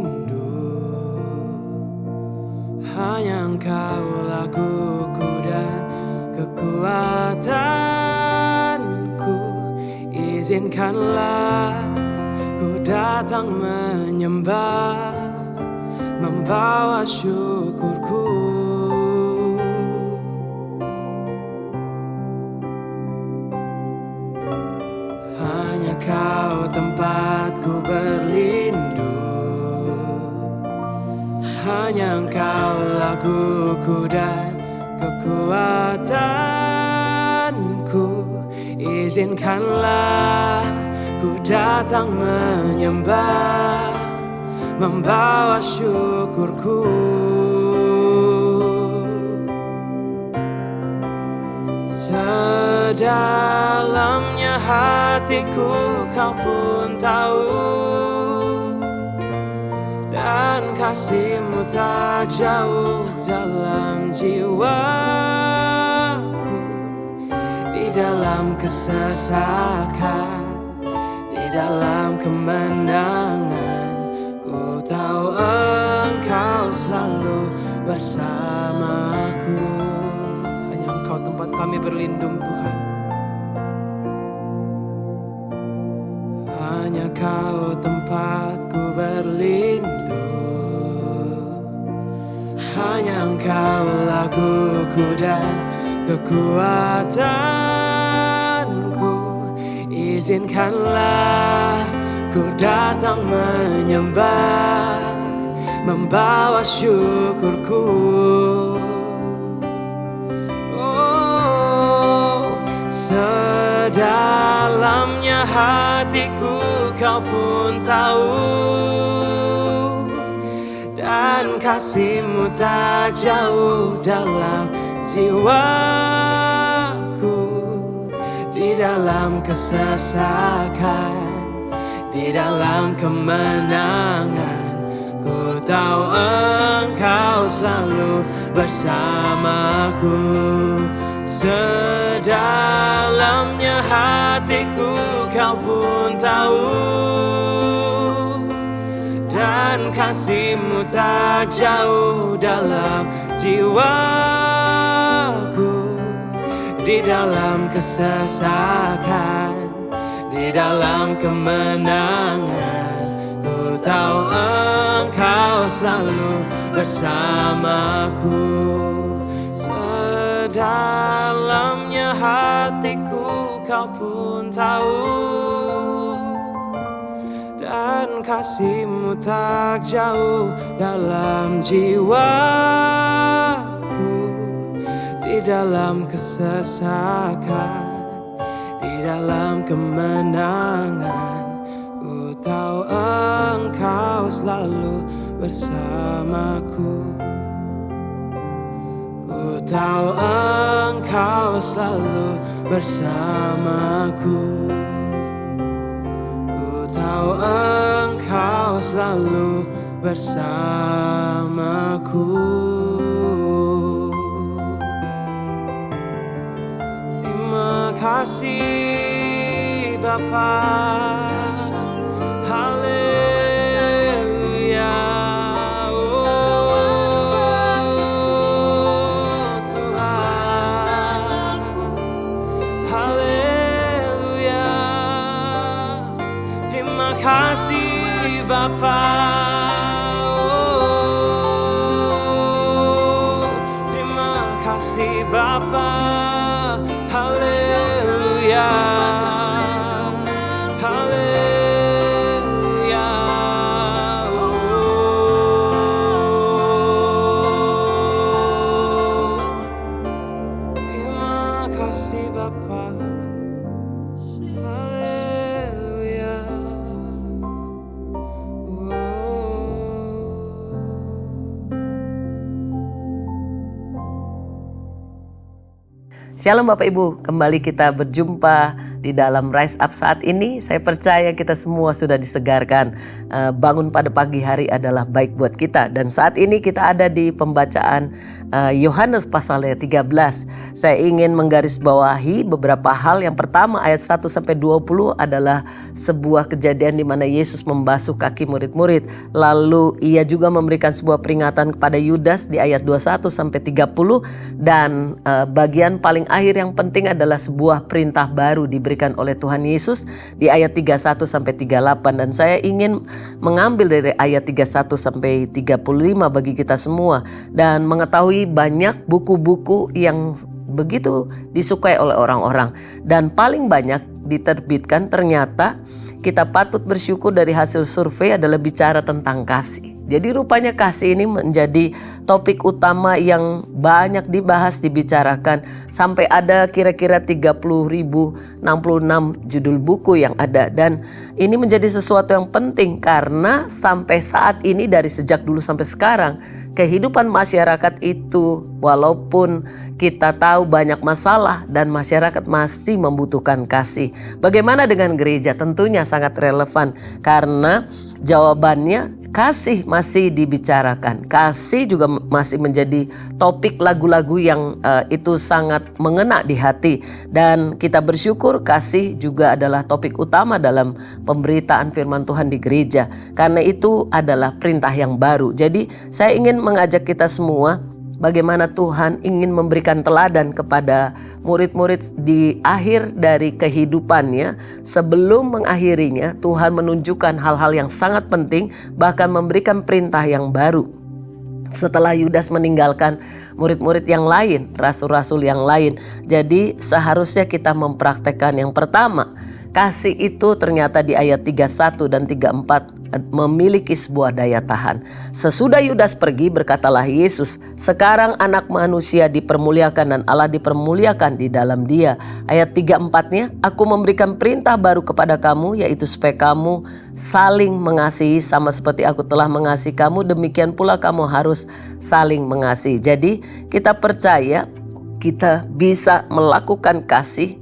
berlindu, hanya Engkau laguku dan kekuatanku. Izinkanlah ku datang menyembah, membawa syukurku. Hanya Kau tempatku berlindung, hanya Engkau laguku dan kekuatanku. Izinkanlah ku datang menyembah, membawa syukurku. Sedalamnya hatiku Kau pun tahu, dan kasih-Mu tak jauh dalam jiwaku. Di dalam kesesakan, di dalam kemenangan, ku tahu Engkau selalu bersamaku. Hanya Engkau tempat kami berlindung, Tuhan. Hanya Kau tempatku berlindung, hanya Engkau laguku dan kekuatanku. Izinkanlah ku datang menyembah, membawa syukurku. Oh, sedalamnya hatiku Kau pun tahu, dan kasih-Mu tak jauh dalam jiwaku. Di dalam kesesakan, di dalam kemenangan, ku tahu Engkau selalu bersamaku. Sedalamnya hatiku Kau pun tahu, dan kasih-Mu tak jauh dalam jiwaku. Di dalam kesesakan, di dalam kemenangan, ku tahu Engkau selalu bersamaku. Sedalamnya hatiku Kau pun tahu, dan kasih-Mu tak jauh dalam jiwaku. Di dalam kesesakan, di dalam kemenangan, ku tahu Engkau selalu bersamaku. Ku tahu Engkau selalu bersamaku. Ku tahu Engkau selalu bersamaku. Terima kasih Bapa. Haleluya. Oh Tuhan. Haleluya. Terima kasih Bapa. Oh, terima kasih Bapa. Haleluya. Haleluya. Oh, terima kasih Bapa. Haleluya. Shalom Bapak Ibu, kembali kita berjumpa di dalam Rise Up saat ini. Saya percaya kita semua sudah disegarkan. Bangun pada pagi hari adalah baik buat kita. Dan saat ini kita ada di pembacaan Yohanes pasal 13. Saya ingin menggarisbawahi beberapa hal. Yang pertama, ayat 1-20 adalah sebuah kejadian di mana Yesus membasuh kaki murid-murid. Lalu ia juga memberikan sebuah peringatan kepada Yudas di ayat 21-30. Dan bagian paling akhir yang penting adalah sebuah perintah baru diberikan oleh Tuhan Yesus di ayat 31-38. Dan saya ingin mengambil dari ayat 31-35 bagi kita semua. Dan mengetahui banyak buku-buku yang begitu disukai oleh orang-orang. Dan paling banyak diterbitkan, ternyata kita patut bersyukur dari hasil survei adalah bicara tentang kasih. Jadi rupanya kasih ini menjadi topik utama yang banyak dibahas, dibicarakan. Sampai ada kira-kira 30.066 judul buku yang ada. Dan ini menjadi sesuatu yang penting karena sampai saat ini, dari sejak dulu sampai sekarang, kehidupan masyarakat itu walaupun kita tahu banyak masalah dan masyarakat masih membutuhkan kasih. Bagaimana dengan gereja? Tentunya sangat relevan karena jawabannya kasih masih dibicarakan. Kasih juga masih menjadi topik lagu-lagu yang itu sangat mengena di hati. Dan kita bersyukur kasih juga adalah topik utama dalam pemberitaan firman Tuhan di gereja. Karena itu adalah perintah yang baru. Jadi saya ingin mengajak kita semua, bagaimana Tuhan ingin memberikan teladan kepada murid-murid di akhir dari kehidupannya. Sebelum mengakhirinya, Tuhan menunjukkan hal-hal yang sangat penting, bahkan memberikan perintah yang baru. Setelah Yudas meninggalkan murid-murid yang lain, rasul-rasul yang lain. Jadi seharusnya kita mempraktekkan yang pertama. Kasih itu ternyata di ayat 31 dan 34 memiliki sebuah daya tahan. Sesudah Yudas pergi, berkatalah Yesus, sekarang anak manusia dipermuliakan dan Allah dipermuliakan di dalam dia. Ayat 34-nya, aku memberikan perintah baru kepada kamu, yaitu supaya kamu saling mengasihi sama seperti aku telah mengasihi kamu, demikian pula kamu harus saling mengasihi. Jadi kita percaya kita bisa melakukan kasih.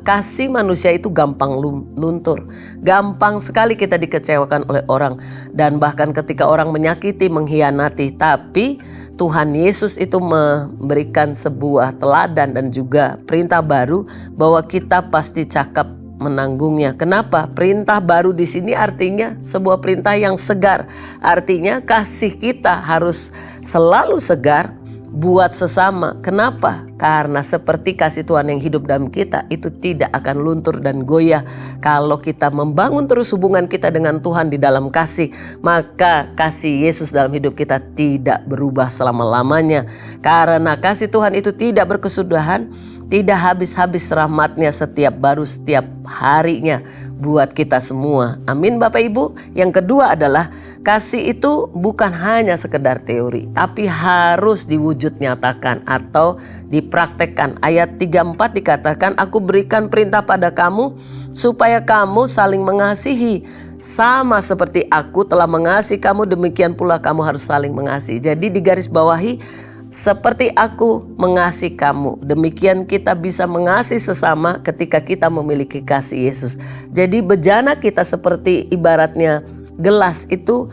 Kasih manusia itu gampang luntur. Gampang sekali kita dikecewakan oleh orang. Dan bahkan ketika orang menyakiti, mengkhianati. Tapi Tuhan Yesus itu memberikan sebuah teladan dan juga perintah baru bahwa kita pasti cakap menanggungnya. Kenapa? Perintah baru di sini artinya sebuah perintah yang segar. Artinya kasih kita harus selalu segar buat sesama. Kenapa? Karena seperti kasih Tuhan yang hidup dalam kita itu tidak akan luntur dan goyah. Kalau kita membangun terus hubungan kita dengan Tuhan di dalam kasih, maka kasih Yesus dalam hidup kita tidak berubah selama-lamanya. Karena kasih Tuhan itu tidak berkesudahan, tidak habis-habis rahmatnya baru setiap harinya buat kita semua. Amin Bapak Ibu. Yang kedua adalah kasih itu bukan hanya sekedar teori, tapi harus diwujud nyatakan atau dipraktekkan. Ayat 34 dikatakan, aku berikan perintah pada kamu supaya kamu saling mengasihi. Sama seperti aku telah mengasihi kamu, demikian pula kamu harus saling mengasihi. Jadi digarisbawahi, seperti aku mengasihi kamu, demikian kita bisa mengasihi sesama ketika kita memiliki kasih Yesus. Jadi bejana kita seperti ibaratnya gelas itu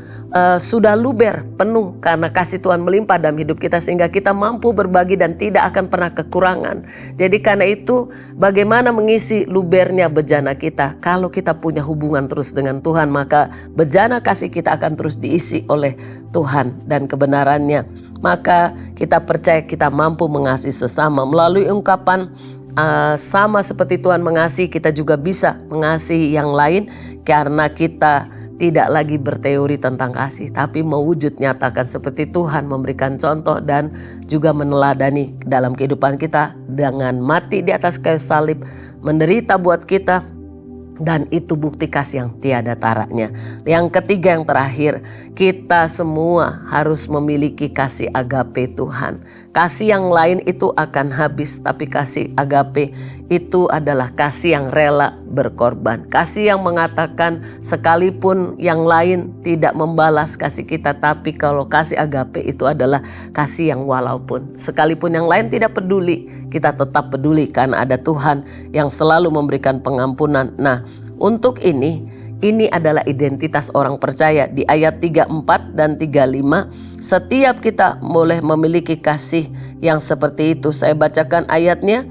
sudah luber penuh karena kasih Tuhan melimpah dalam hidup kita, sehingga kita mampu berbagi dan tidak akan pernah kekurangan. Jadi karena itu bagaimana mengisi lubernya bejana kita? Kalau kita punya hubungan terus dengan Tuhan, maka bejana kasih kita akan terus diisi oleh Tuhan dan kebenarannya. Maka kita percaya kita mampu mengasihi sesama melalui ungkapan sama seperti Tuhan mengasihi, kita juga bisa mengasihi yang lain karena kita tidak lagi berteori tentang kasih, tapi mewujud nyatakan seperti Tuhan memberikan contoh dan juga meneladani dalam kehidupan kita dengan mati di atas kayu salib, menderita buat kita, dan itu bukti kasih yang tiada taranya. Yang ketiga, yang terakhir, kita semua harus memiliki kasih agape Tuhan. Kasih yang lain itu akan habis, tapi kasih agape itu adalah kasih yang rela berkorban. Kasih yang mengatakan sekalipun yang lain tidak membalas kasih kita, tapi kalau kasih agape itu adalah kasih yang walaupun sekalipun yang lain tidak peduli, kita tetap peduli karena ada Tuhan yang selalu memberikan pengampunan. Nah, untuk ini adalah identitas orang percaya. Di ayat 34 dan 35, setiap kita boleh memiliki kasih yang seperti itu. Saya bacakan ayatnya.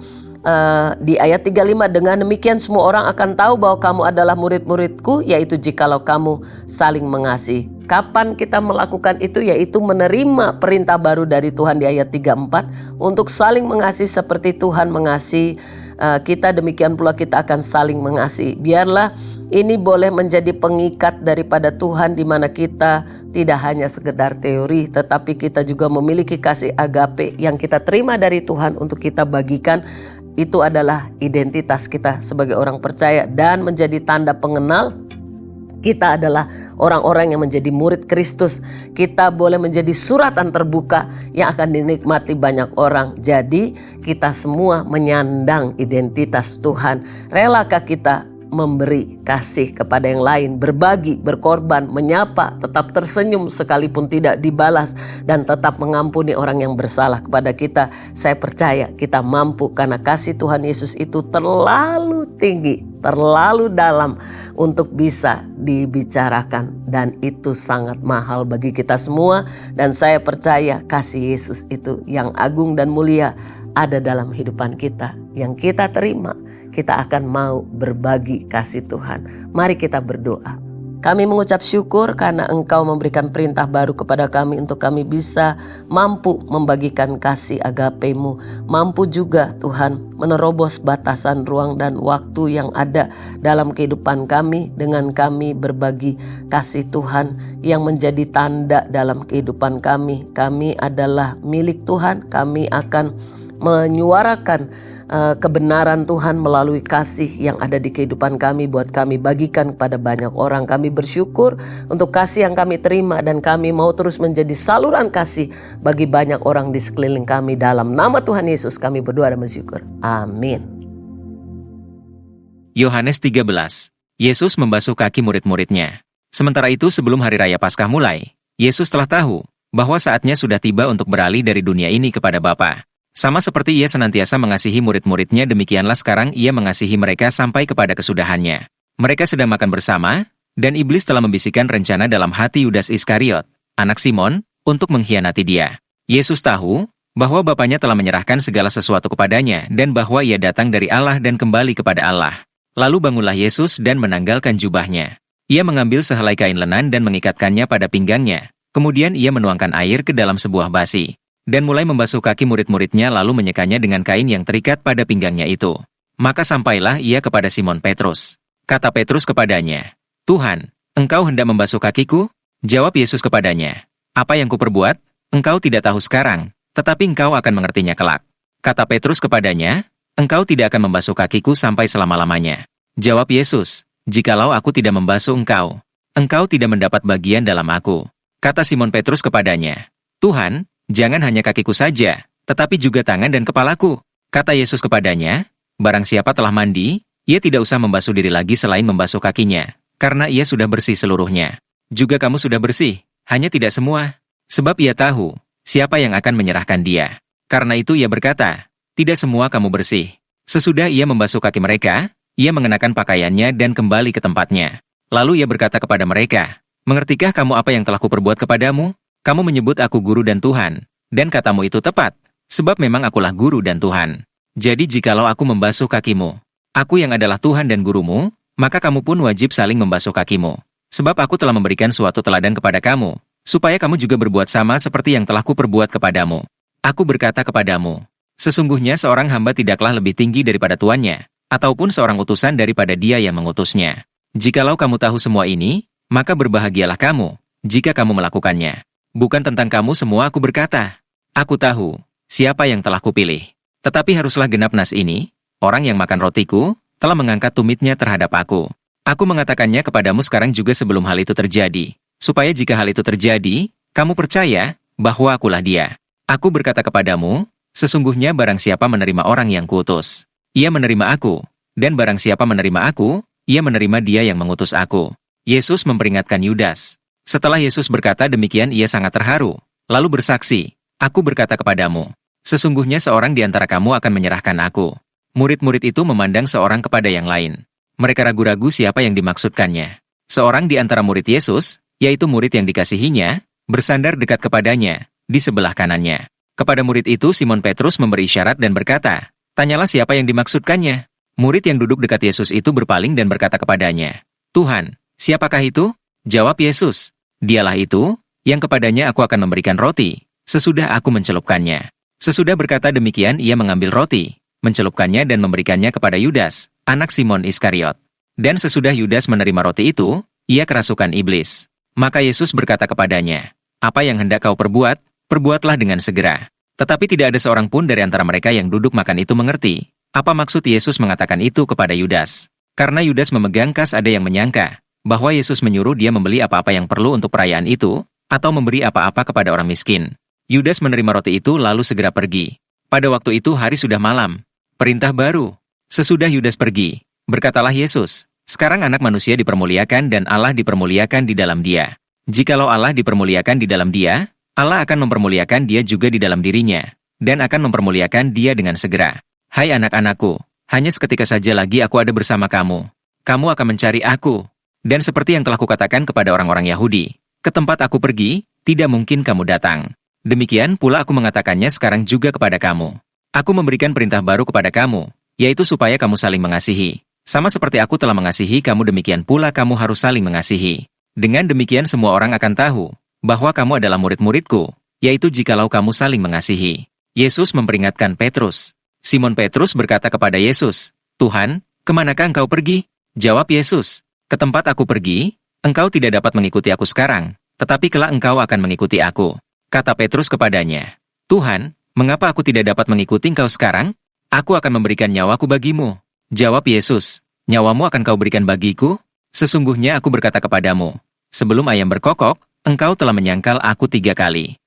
Di ayat 35, dengan demikian semua orang akan tahu bahwa kamu adalah murid-muridku, yaitu jikalau kamu saling mengasihi. Kapan kita melakukan itu? Yaitu menerima perintah baru dari Tuhan di ayat 34 untuk saling mengasihi seperti Tuhan mengasihi kita, demikian pula kita akan saling mengasihi. Biarlah ini boleh menjadi pengikat daripada Tuhan, di mana kita tidak hanya sekedar teori, tetapi kita juga memiliki kasih agape yang kita terima dari Tuhan untuk kita bagikan. Itu adalah identitas kita sebagai orang percaya dan menjadi tanda pengenal kita adalah orang-orang yang menjadi murid Kristus. Kita boleh menjadi suratan terbuka yang akan dinikmati banyak orang. Jadi kita semua menyandang identitas Tuhan. Relakah kita memberi kasih kepada yang lain, berbagi, berkorban, menyapa, tetap tersenyum sekalipun tidak dibalas, dan tetap mengampuni orang yang bersalah kepada kita? Saya percaya kita mampu karena kasih Tuhan Yesus itu terlalu tinggi, terlalu dalam untuk bisa dibicarakan, dan itu sangat mahal bagi kita semua. Dan saya percaya kasih Yesus itu yang agung dan mulia ada dalam kehidupan kita, yang kita terima. Kita akan mau berbagi kasih Tuhan. Mari kita berdoa. Kami mengucap syukur karena Engkau memberikan perintah baru kepada kami untuk kami bisa mampu membagikan kasih agape-Mu. Mampu juga Tuhan menerobos batasan ruang dan waktu yang ada dalam kehidupan kami dengan kami berbagi kasih Tuhan yang menjadi tanda dalam kehidupan kami. Kami adalah milik Tuhan. Kami akan menyuarakan kebenaran Tuhan melalui kasih yang ada di kehidupan kami buat kami bagikan kepada banyak orang. Kami bersyukur untuk kasih yang kami terima dan kami mau terus menjadi saluran kasih bagi banyak orang di sekeliling kami. Dalam nama Tuhan Yesus kami berdoa dan bersyukur. Amin. Yohanes 13. Yesus membasuh kaki murid-muridnya. Sementara itu sebelum hari raya Paskah mulai, Yesus telah tahu bahwa saatnya sudah tiba untuk beralih dari dunia ini kepada Bapa. Sama seperti ia senantiasa mengasihi murid-muridnya, demikianlah sekarang ia mengasihi mereka sampai kepada kesudahannya. Mereka sedang makan bersama, dan iblis telah membisikkan rencana dalam hati Yudas Iskariot, anak Simon, untuk mengkhianati dia. Yesus tahu bahwa Bapanya telah menyerahkan segala sesuatu kepadanya dan bahwa ia datang dari Allah dan kembali kepada Allah. Lalu bangunlah Yesus dan menanggalkan jubahnya. Ia mengambil sehelai kain lenan dan mengikatkannya pada pinggangnya. Kemudian ia menuangkan air ke dalam sebuah basi dan mulai membasuh kaki murid-muridnya, lalu menyekanya dengan kain yang terikat pada pinggangnya itu. Maka sampailah ia kepada Simon Petrus. Kata Petrus kepadanya, "Tuhan, engkau hendak membasuh kakiku?" Jawab Yesus kepadanya, "Apa yang kuperbuat, engkau tidak tahu sekarang, tetapi engkau akan mengertinya kelak." Kata Petrus kepadanya, "Engkau tidak akan membasuh kakiku sampai selama-lamanya." Jawab Yesus, "Jikalau aku tidak membasuh engkau, engkau tidak mendapat bagian dalam aku." Kata Simon Petrus kepadanya, "Tuhan, jangan hanya kakiku saja, tetapi juga tangan dan kepalaku." Kata Yesus kepadanya, "Barang siapa telah mandi, ia tidak usah membasuh diri lagi selain membasuh kakinya, karena ia sudah bersih seluruhnya. Juga kamu sudah bersih, hanya tidak semua." Sebab ia tahu siapa yang akan menyerahkan dia. Karena itu ia berkata, "Tidak semua kamu bersih." Sesudah ia membasuh kaki mereka, ia mengenakan pakaiannya dan kembali ke tempatnya. Lalu ia berkata kepada mereka, "Mengertikah kamu apa yang telah kuperbuat kepadamu? Kamu menyebut aku guru dan Tuhan, dan katamu itu tepat, sebab memang akulah guru dan Tuhan. Jadi jikalau aku membasuh kakimu, aku yang adalah Tuhan dan gurumu, maka kamu pun wajib saling membasuh kakimu. Sebab aku telah memberikan suatu teladan kepada kamu, supaya kamu juga berbuat sama seperti yang telah kuperbuat kepadamu. Aku berkata kepadamu, sesungguhnya seorang hamba tidaklah lebih tinggi daripada tuannya, ataupun seorang utusan daripada dia yang mengutusnya. Jikalau kamu tahu semua ini, maka berbahagialah kamu, jika kamu melakukannya. Bukan tentang kamu semua aku berkata. Aku tahu siapa yang telah kupilih. Tetapi haruslah genap nas ini, orang yang makan rotiku, telah mengangkat tumitnya terhadap aku. Aku mengatakannya kepadamu sekarang juga sebelum hal itu terjadi, supaya jika hal itu terjadi, kamu percaya bahwa akulah dia." Aku berkata kepadamu, sesungguhnya barang siapa menerima orang yang kuutus, ia menerima aku, dan barang siapa menerima aku, ia menerima dia yang mengutus aku. Yesus memperingatkan Yudas. Setelah Yesus berkata demikian ia sangat terharu, lalu bersaksi, aku berkata kepadamu, sesungguhnya seorang di antara kamu akan menyerahkan aku. Murid-murid itu memandang seorang kepada yang lain. Mereka ragu-ragu siapa yang dimaksudkannya. Seorang di antara murid Yesus, yaitu murid yang dikasihinya, bersandar dekat kepadanya, di sebelah kanannya. Kepada murid itu Simon Petrus memberi isyarat dan berkata, tanyalah siapa yang dimaksudkannya. Murid yang duduk dekat Yesus itu berpaling dan berkata kepadanya, Tuhan, siapakah itu? Jawab Yesus, dialah itu, yang kepadanya aku akan memberikan roti, sesudah aku mencelupkannya. Sesudah berkata demikian ia mengambil roti, mencelupkannya dan memberikannya kepada Yudas, anak Simon Iskariot. Dan sesudah Yudas menerima roti itu, ia kerasukan iblis. Maka Yesus berkata kepadanya, apa yang hendak kau perbuat, perbuatlah dengan segera. Tetapi tidak ada seorang pun dari antara mereka yang duduk makan itu mengerti, apa maksud Yesus mengatakan itu kepada Yudas. Karena Yudas memegang kas ada yang menyangka, bahwa Yesus menyuruh dia membeli apa-apa yang perlu untuk perayaan itu, atau memberi apa-apa kepada orang miskin. Yudas menerima roti itu lalu segera pergi. Pada waktu itu hari sudah malam. Perintah baru. Sesudah Yudas pergi, berkatalah Yesus, sekarang anak manusia dipermuliakan dan Allah dipermuliakan di dalam dia. Jikalau Allah dipermuliakan di dalam dia, Allah akan mempermuliakan dia juga di dalam dirinya, dan akan mempermuliakan dia dengan segera. Hai anak-anakku, hanya seketika saja lagi aku ada bersama kamu. Kamu akan mencari aku. Dan seperti yang telah kukatakan kepada orang-orang Yahudi, ke tempat aku pergi, tidak mungkin kamu datang. Demikian pula aku mengatakannya sekarang juga kepada kamu. Aku memberikan perintah baru kepada kamu, yaitu supaya kamu saling mengasihi. Sama seperti aku telah mengasihi kamu demikian pula kamu harus saling mengasihi. Dengan demikian semua orang akan tahu, bahwa kamu adalah murid-muridku, yaitu jikalau kamu saling mengasihi. Yesus memperingatkan Petrus. Simon Petrus berkata kepada Yesus, Tuhan, kemanakah engkau pergi? Jawab Yesus, ke tempat aku pergi, engkau tidak dapat mengikuti aku sekarang, tetapi kelak engkau akan mengikuti aku. Kata Petrus kepadanya, Tuhan, mengapa aku tidak dapat mengikuti engkau sekarang? Aku akan memberikan nyawaku bagimu. Jawab Yesus, nyawamu akan kau berikan bagiku? Sesungguhnya aku berkata kepadamu, sebelum ayam berkokok, engkau telah menyangkal aku 3 kali.